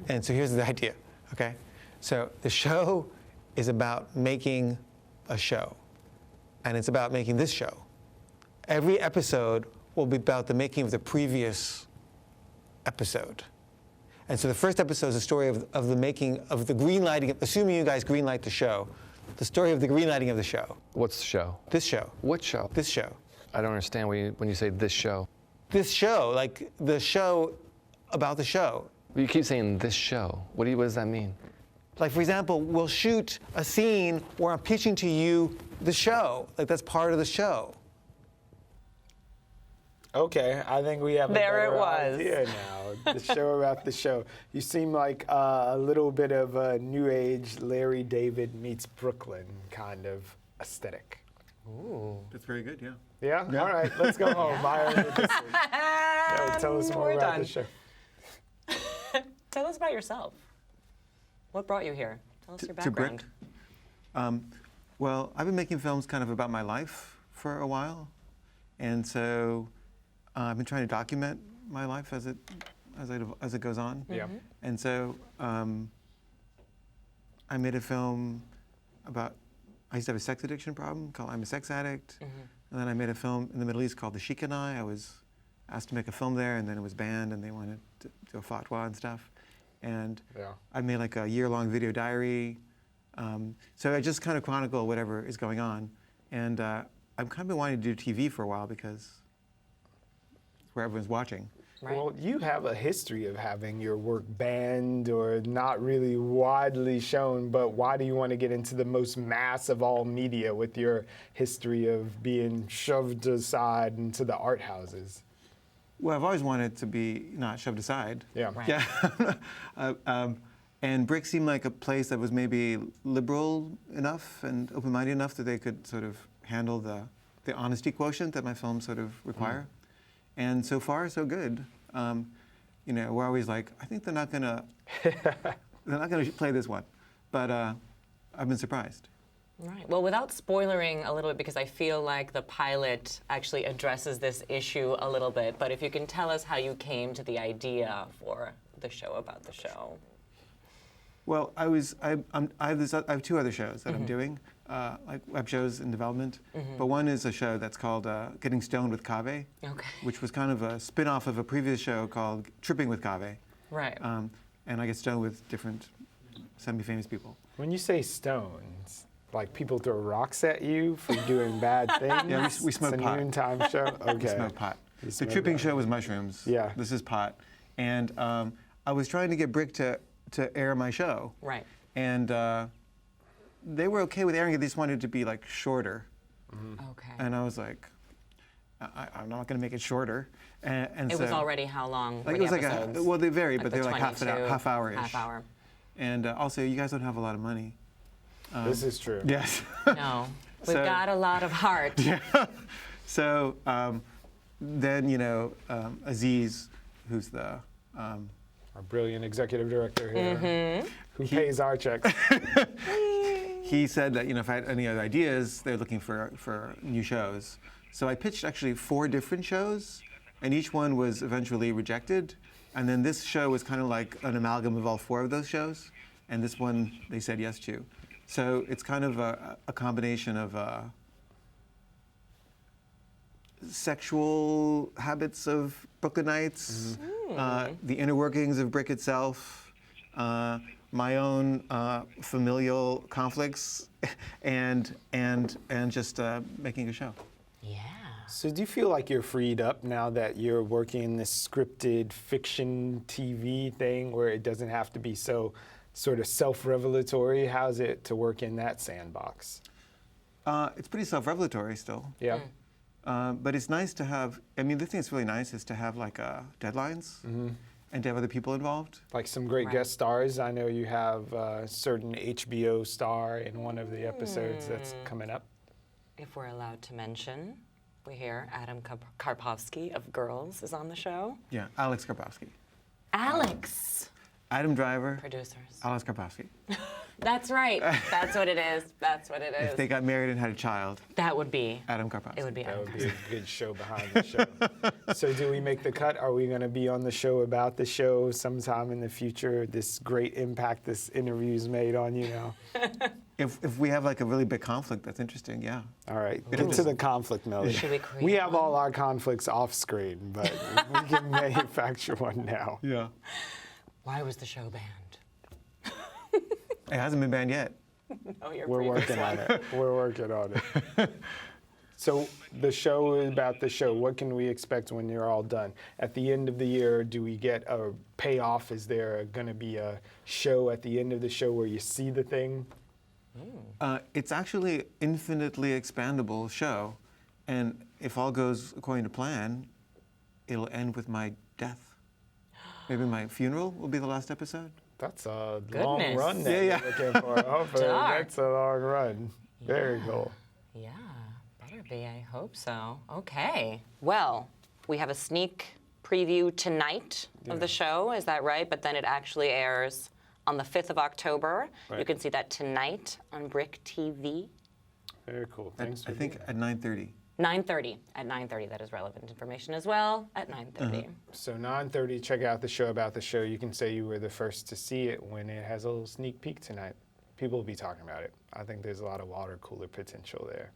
And so here's the idea, okay? So the show is about making a show, and it's about making this show. Every episode will be about the making of the previous episode. And so the first episode is the story of the making of the green lighting, assuming you guys green light the show, the story of the green lighting of the show. What's the show? This show. What show? This show. I don't understand when you say this show. This show, like the show about the show. You keep saying this show. What does that mean? Like, for example, we'll shoot a scene where I'm pitching to you the show. Like, that's part of the show. Okay, I think we have a better idea now. The show about the show. You seem like a little bit of a new age Larry David meets Brooklyn kind of aesthetic. Ooh. That's very good, yeah. Yeah? All right, let's go home. Tell us more about the show. Tell us about yourself. What brought you here? Tell us your background. To BRIC? Well, I've been making films kind of about my life for a while. And so I've been trying to document my life as it goes on. Yeah. And so I made a film about, I used to have a sex addiction problem called I'm a Sex Addict. And then I made a film in the Middle East called The Sheikh and I was asked to make a film there, and then it was banned, and they wanted to do a fatwa and stuff. And I made like a year-long video diary. So I just kind of chronicle whatever is going on. And I've kind of been wanting to do TV for a while because it's where everyone's watching. Right. Well, you have a history of having your work banned or not really widely shown, but why do you want to get into the most mass of all media with your history of being shoved aside into the art houses? Well, I've always wanted to be not shoved aside. Yeah. Right. Yeah. And BRIC seemed like a place that was maybe liberal enough and open-minded enough that they could sort of handle the honesty quotient that my films sort of require. And so far, so good. You know, we're always like, I think they're not gonna play this one, but I've been surprised. Right. Well, without spoilering a little bit, because I feel like the pilot actually addresses this issue a little bit, but if you can tell us how you came to the idea for the show about the show. Well, I have two other shows that I'm doing, like web shows in development. But one is a show that's called Getting Stoned with Kaveh, which was kind of a spin-off of a previous show called Tripping with Kaveh. Right. And I get stoned with different semi-famous people. When you say stones, like people throw rocks at you for doing bad things? Yeah, we smoke pot. It's a noontime show? Okay. We smoke pot. The Tripping show was mushrooms. Yeah. This is pot. And I was trying to get BRIC to air my show. Right. And they were okay with airing it. They just wanted it to be like shorter. Okay. And I was like, I'm not going to make it shorter. And it so, was already how long? Like were it was the like episodes? well, they vary, but the they're like half hour-ish. Half hour. And also, you guys don't have a lot of money. This is true. Yes. No, we've got a lot of heart. Yeah. So then, you know, Aziz, who's the our brilliant executive director here, who pays our checks. He said that, you know, if I had any other ideas, they're looking for new shows. So I pitched actually 4 different shows, and each one was eventually rejected. And then this show was kind of like an amalgam of all 4 of those shows, and this one they said yes to. So it's kind of a combination of sexual habits of Brooklynites, the inner workings of BRIC itself, my own familial conflicts, and just making a show. Yeah. So do you feel like you're freed up now that you're working this scripted fiction TV thing where it doesn't have to be so sort of self-revelatory? How's it to work in that sandbox? It's pretty self-revelatory still. Yeah. But it's nice to have, I mean, the thing that's really nice is to have like deadlines and to have other people involved. Like some great guest stars. I know you have a certain HBO star in one of the episodes that's coming up. If we're allowed to mention, we hear Adam Karpovsky of Girls is on the show. Yeah, Alex Karpovsky. Alex! Adam Driver, Producers. Alex Karpowski. That's right. That's what it is. That's what it is. If they got married and had a child, That would be. Adam Karpowski. It would be. That Adam would be a good show behind the show. So do we make the cut? Are we going to be on the show about the show sometime in the future? This great impact this interview's made on you now. If we have like a really big conflict, that's interesting. Yeah. All right, It'll get to just- the conflict, Melody. Should we create We have one? all our conflicts off screen, but we can manufacture one now. Yeah. Why was the show banned? It hasn't been banned yet. Oh, you're We're working on it. We're working on it. So the show is about the show. What can we expect when you're all done? At the end of the year, do we get a payoff? Is there going to be a show at the end of the show where you see the thing? It's actually infinitely expandable show, and if all goes according to plan, it'll end with my death. Maybe my funeral will be the last episode. That's a Goodness. long run that Yeah, you're looking for. Hopefully, Dark. that's a long run. Very cool. Yeah, better be. I hope so. Okay. Well, we have a sneak preview tonight of the show. Is that right? But then it actually airs on the 5th of October. You Right. can see that tonight on BRIC TV. Very cool. Thanks for I think being at 9:30. 9:30. At 9:30, that is relevant information as well. At 9:30. So 9:30, check out the show about the show. You can say you were the first to see it when it has a little sneak peek tonight. People will be talking about it. I think there's a lot of water cooler potential there.